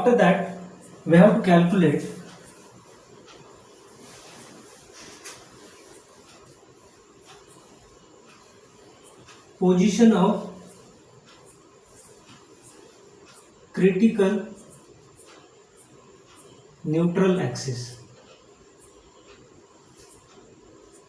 after that we have to calculate position of critical neutral axis.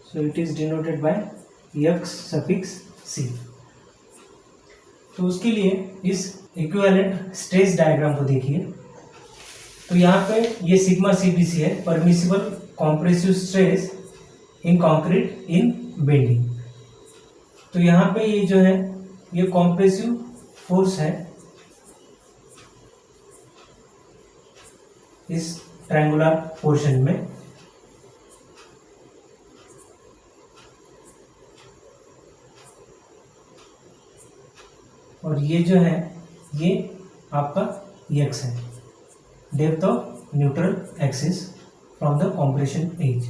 So it is denoted by x suffix c. तो उसके लिए इस equivalent stress diagram को देखिए। तो यहाँ पे ये सिग्मा सीबीसी है, permissible compressive stress in concrete in bending. तो यहाँ पे ये जो है ये कॉम्प्रेसिव फोर्स है इस ट्रायंगुलर पोर्शन में, और ये जो है ये आपका x है, depth of neutral axis from the compression edge.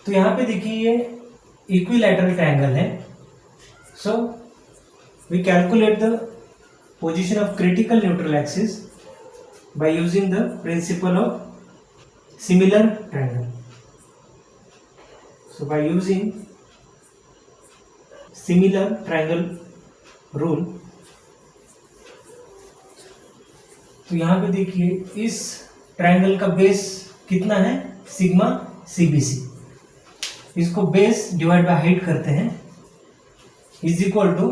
तो यहाँ पे देखिए ये इक्विलैटरल ट्रायंगल है। So we calculate the position of critical neutral axis by using the principle of similar triangle. So by using similar triangle rule, तो यहाँ पे देखिए इस ट्रायंगल का बेस कितना है, सिग्मा सीबीसी। इसको बेस डिवाइड बाय हाइट करते हैं, इज इक्वल टू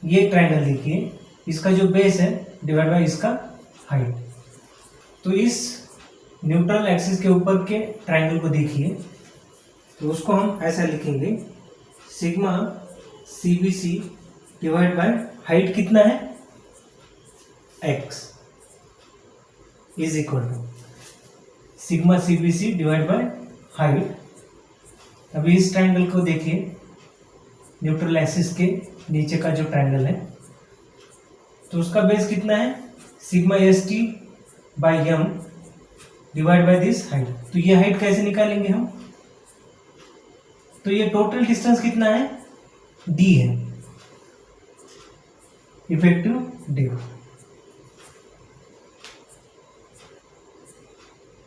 ये ट्रायंगल देखिए, इसका जो बेस है डिवाइड बाय इसका हाइट। तो इस न्यूट्रल एक्सिस के ऊपर के ट्रायंगल को देखिए, तो उसको हम ऐसा लिखेंगे, sigma CBC divide by height कितना है x is equal to sigma CBC divide by height. अभी इस ट्रायंगल को देखिए, न्यूट्रल एक्सिस के नीचे का जो ट्रायंगल है, तो उसका बेस कितना है, sigma S T by M divide by this height. तो ये हाइट कैसे निकालेंगे हम, तो ये टोटल डिस्टेंस कितना है, d है, इफेक्टिव डेप्थ।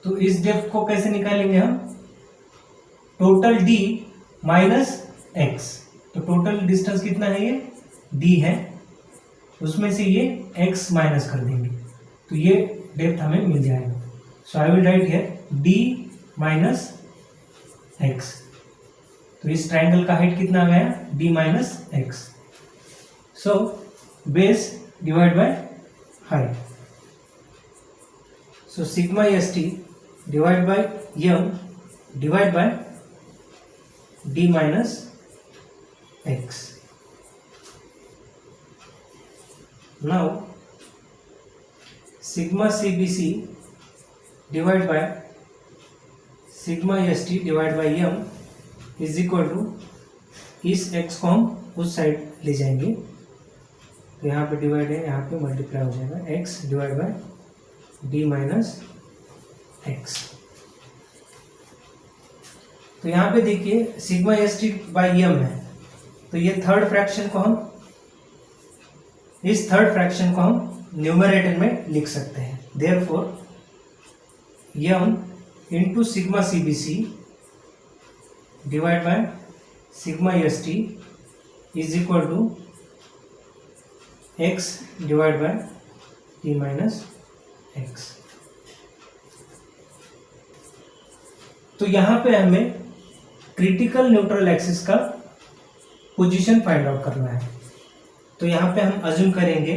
तो इस डेप्थ को कैसे निकालेंगे हम, टोटल d माइनस x। तो टोटल डिस्टेंस कितना है, ये d है, उसमें से ये x माइनस कर देंगे, तो ये डेप्थ हमें मिल जाएगा। So I will write here d minus x। तो इस ट्रायंगल का हाइट कितना आ गया, d minus x। So base divide by height, so sigma S T divide by m divide by d minus x। Now sigma CBC divided by sigma ST divided by m is equal to, इस x को हम उस side ले जाएंगे, तो यहाँ पे divide है, यहाँ पे मल्टीप्लाई हो जाएगा, x divide bye d minus x। तो यहाँ पे देखिए सिग्मा ST बाई m है, तो ये थर्ड फ्रैक्शन को हम, इस थर्ड फ्रैक्शन को हम न्यूमरेटर में लिख सकते हैं। Therefore m into sigma CBC divide by sigma S T is equal to x divide by t minus x। तो यहाँ पे हमें क्रिटिकल न्यूट्रल एक्सिस का पोजीशन फाइंड आउट करना है। तो यहाँ पे हम अज्यूम करेंगे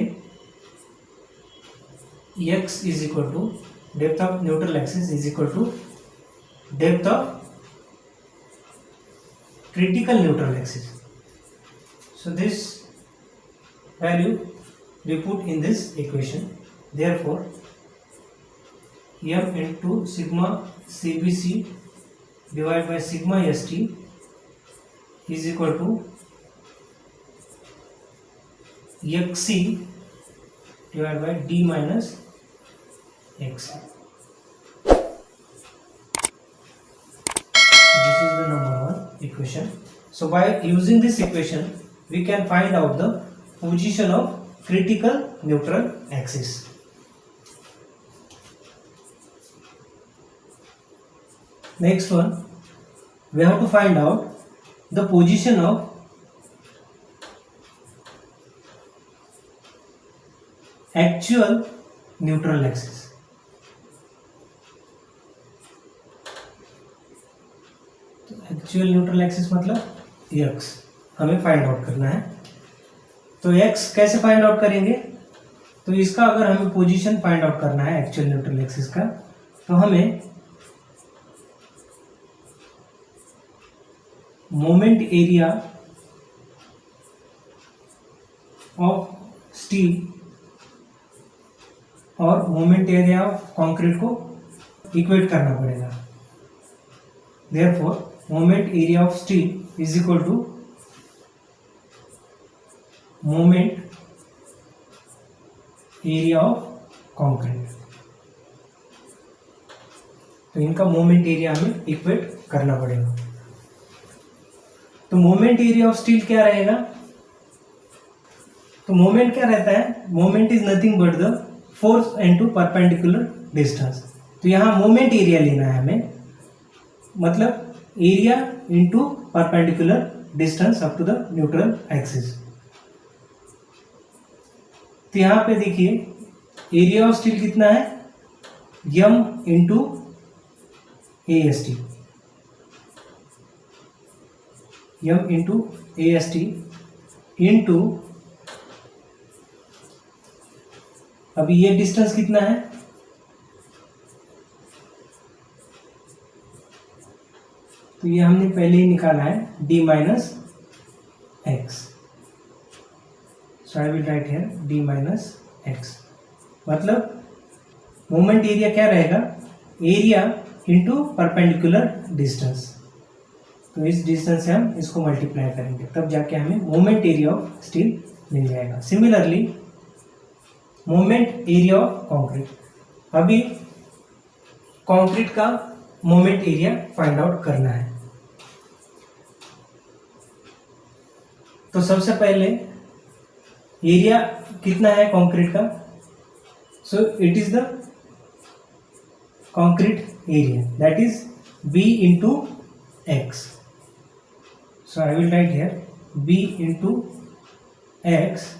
x is equal to depth of neutral axis is equal to depth of critical neutral axis. So this value we put in this equation. Therefore m into sigma CBC divided by sigma ST is equal to xc divided by d minus x. This is the number one equation. So by using this equation we can find out the position of critical neutral axis. Next one, we have to find out the position of actual neutral axis. Actual neutral axis मतलब x हमें find out करना है। तो x कैसे find out करेंगे? तो इसका अगर हमें पोजीशन फाइंड आउट करना है एक्चुअल न्यूट्रल एक्सिस का, तो हमें मोमेंट एरिया ऑफ स्टील और मोमेंट एरिया ऑफ कंक्रीट को इक्वेट करना पड़ेगा। Therefore moment area of steel is equal to moment area of concrete. तो इनका मोमेंट एरिया हमें इक्वेट करना पड़ेगा। तो मोमेंट एरिया ऑफ स्टील क्या रहेगा? तो मोमेंट क्या रहता है? Moment is nothing but the force into perpendicular distance. तो यहाँ मोमेंट एरिया लेना है हमें, मतलब area into perpendicular distance up to the neutral axis. तो यहाँ पे देखिए एरिया ऑफ स्टील कितना है? m into AST, m into AST into, अभी ये डिस्टेंस कितना है? तो ये हमने पहले ही निकाला है d minus x. So I will write here d minus x. मतलब मोमेंट एरिया क्या रहेगा? Area into perpendicular distance. तो इस डिस्टेंस से हम इसको मल्टीप्लाई करेंगे, तब जाके हमें मोमेंट एरिया ऑफ स्टील मिल जाएगा। Similarly moment area of concrete, अभी कंक्रीट का मोमेंट एरिया फाइंड आउट करना है। तो सबसे पहले एरिया कितना है कंक्रीट का? सो it is the concrete area, that is b into x. So I will write here b into x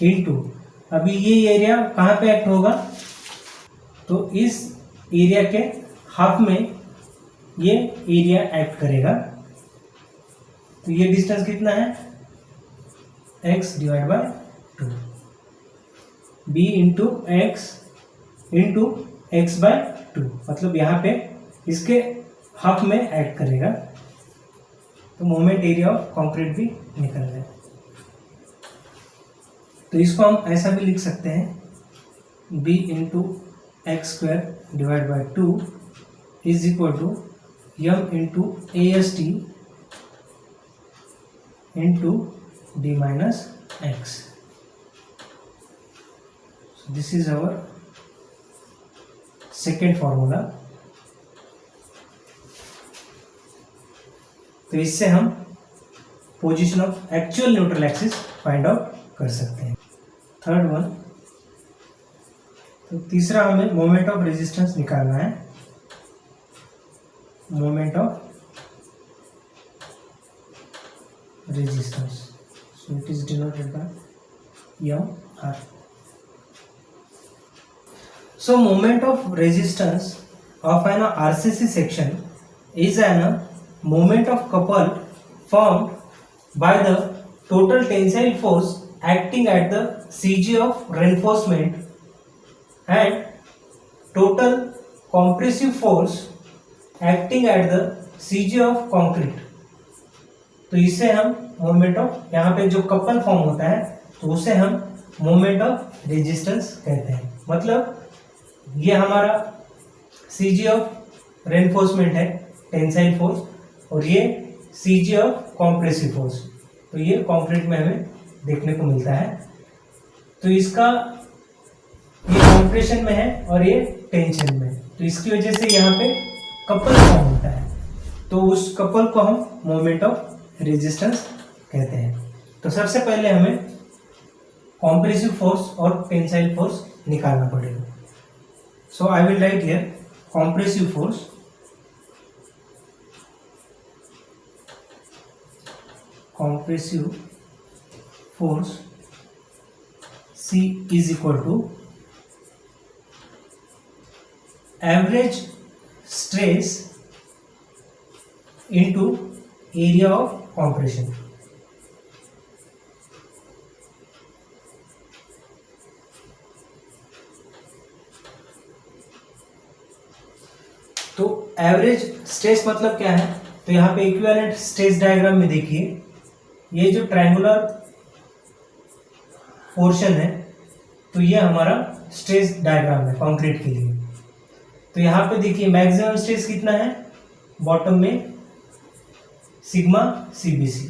into, अभी ये एरिया कहाँ पे एक्ट होगा? तो इस एरिया के हाफ में ये एरिया एक्ट करेगा। तो ये डिस्टेंस कितना है? x divide by 2, b into x into x by 2, मतलब यहाँ पे इसके हाफ में एक्ट करेगा। तो मोमेंट एरिया ऑफ कंक्रीट भी निकल गया। तो इसको हम ऐसा भी लिख सकते हैं b into x square divide by 2 is equal to m into AST into d minus x. This is our second formula. तो इससे हम position of actual neutral axis find out कर सकते हैं। थर्ड वन, तो तीसरा हमें मोमेंट ऑफ रेजिस्टेंस निकालना है। Moment of resistance, so it is denoted by m r। So moment of resistance of an RCC section is an moment of couple formed by the total tensile force acting at the CG of reinforcement and total compressive force acting at the CG of concrete। तो इसे हम moment of, यहाँ पे जो couple form होता है तो उसे हम मोमेंट ऑफ रेजिस्टेंस कहते हैं। मतलब ये हमारा CG ऑफ रेनफोर्समेंट है, टेंसाइल फोर्स, और ये CG ऑफ कॉम्प्रेसिव फोर्स। तो ये कंक्रीट में हमें देखने को मिलता है। तो इसका ये कॉम्प्रेशन में है और ये टेंशन में, तो इसकी वजह से यहाँ पे कपल फॉर्म होता है। तो उस कपल को हम मोमेंट ऑफ रेजिस्टेंस कहते हैं। तो सबसे पहले हमें कॉम्प्रेसिव फोर्स और टेंसाइल फोर्स निकालना पड़ेगा. So I will write here compressive force C is equal to average stress into area of compression. तो एवरेज स्ट्रेस मतलब क्या है? तो यहाँ पे इक्विवेलेंट स्ट्रेस डायग्राम में देखिए, ये जो ट्रायंगुलर पोर्शन है तो ये हमारा स्ट्रेस डायग्राम है कंक्रीट के लिए. तो यहाँ पे देखिए मैक्सिमम स्ट्रेस कितना है, बॉटम में सिग्मा CBC.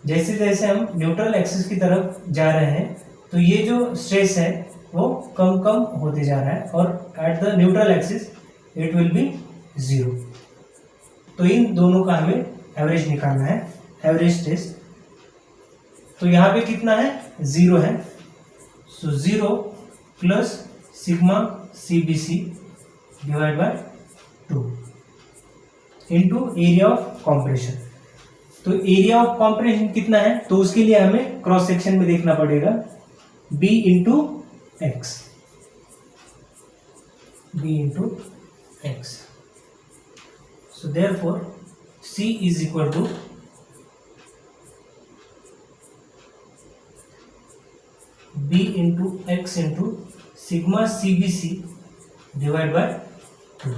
जैसे जैसे हम न्यूट्रल एक्सिस की तरफ जा रहे हैं तो ये जो स्ट्रेस है वो कम कम होते जा रहा है और at the neutral axis it will be 0. तो इन दोनों का हमें एवरेज निकालना है, एवरेज स्ट्रेस. तो यहाँ पे कितना है, 0 है. सो 0 plus sigma CBC divide by 2 into area of compression. तो एरिया ऑफ कॉम्प्रेशन कितना है, तो उसके लिए हमें क्रॉस सेक्शन में देखना पड़ेगा B into x. So therefore C is equal to B into x into sigma CBC divide by 2.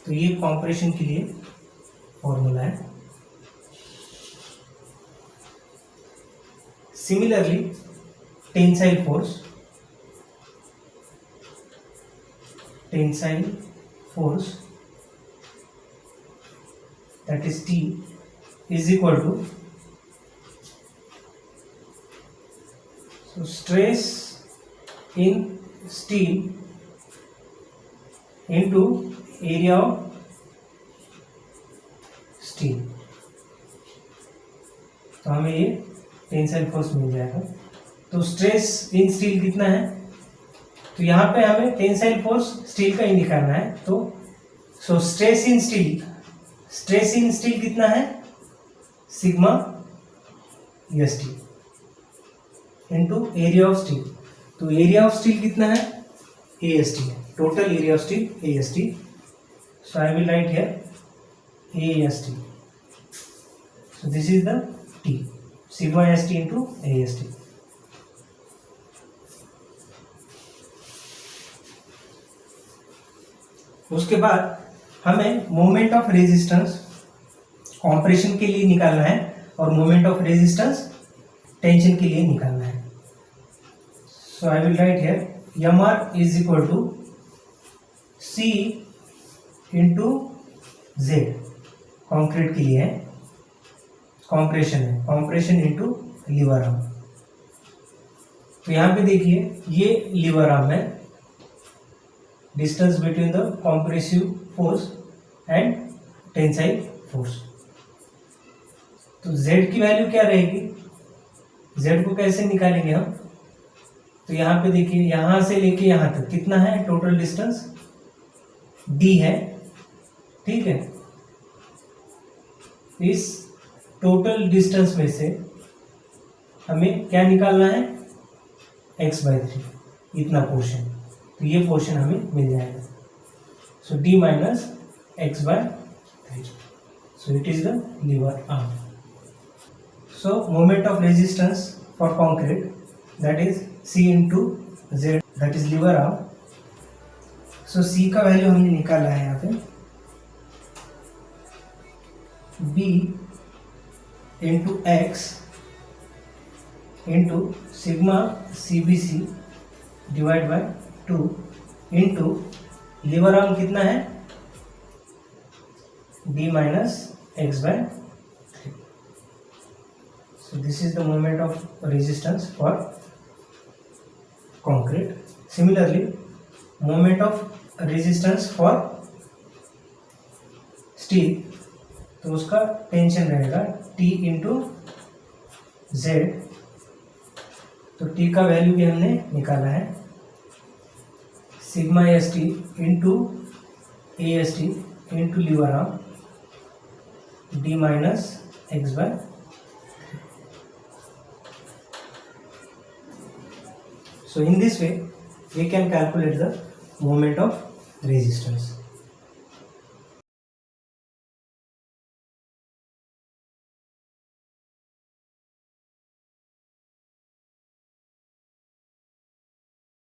तो ये कॉम्प्रेशन के लिए फॉर्मूला है. Similarly tensile force that is T is equal to, so stress in steel into area of steel. तो हमें ये tensile force मिल जाएगा. तो स्ट्रेस इन स्टील कितना है, तो यहाँ पे हमें टेंसाइल फोर्स स्टील का ही निकालना है. तो सो स्ट्रेस इन स्टील कितना है, sigma ST into area of steel. तो एरिया ऑफ स्टील कितना है, AST है, total area of steel AST. So I will write here AST. So this is the T, sigma ST into AST. उसके बाद हमें moment of resistance compression के लिए निकालना है और मोमेंट ऑफ रेजिस्टेंस टेंशन के लिए निकालना है. So I will write here MR is equal to C into Z. Concrete के लिए है, कॉम्प्रेशन है, कॉम्प्रेशन इनटू लीवर आर्म. तो यहाँ पे देखिए ये लीवर आर्म है, distance between the compressive force and tensile force. तो Z की वैल्यू क्या रहेगी, Z को कैसे निकालेंगे हम, तो यहाँ पे देखिए यहाँ से लेके यहाँ तक कितना है टोटल डिस्टेंस, D है. ठीक है, इस टोटल डिस्टेंस में से हमें क्या निकालना है, x/3 इतना पोर्शन. तो ये पोर्शन हमें मिल जाएगा. So D minus x/3. So it is the lever arm. So moment of resistance for concrete that is C into Z, that is lever arm. So C का वैल्यू हमने निकाला है यहाँ पे, B into x into sigma CBC divide by 2 into lever arm कितना है, D minus x/3. So this is the moment of resistance for concrete. Similarly moment of resistance for steel. तो उसका टेंशन रहेगा T इंटू जेड। तो T का value भी हमने निकाला है, sigma S T into A S T into lever arm D minus x by. So in this way we can calculate the moment of resistance.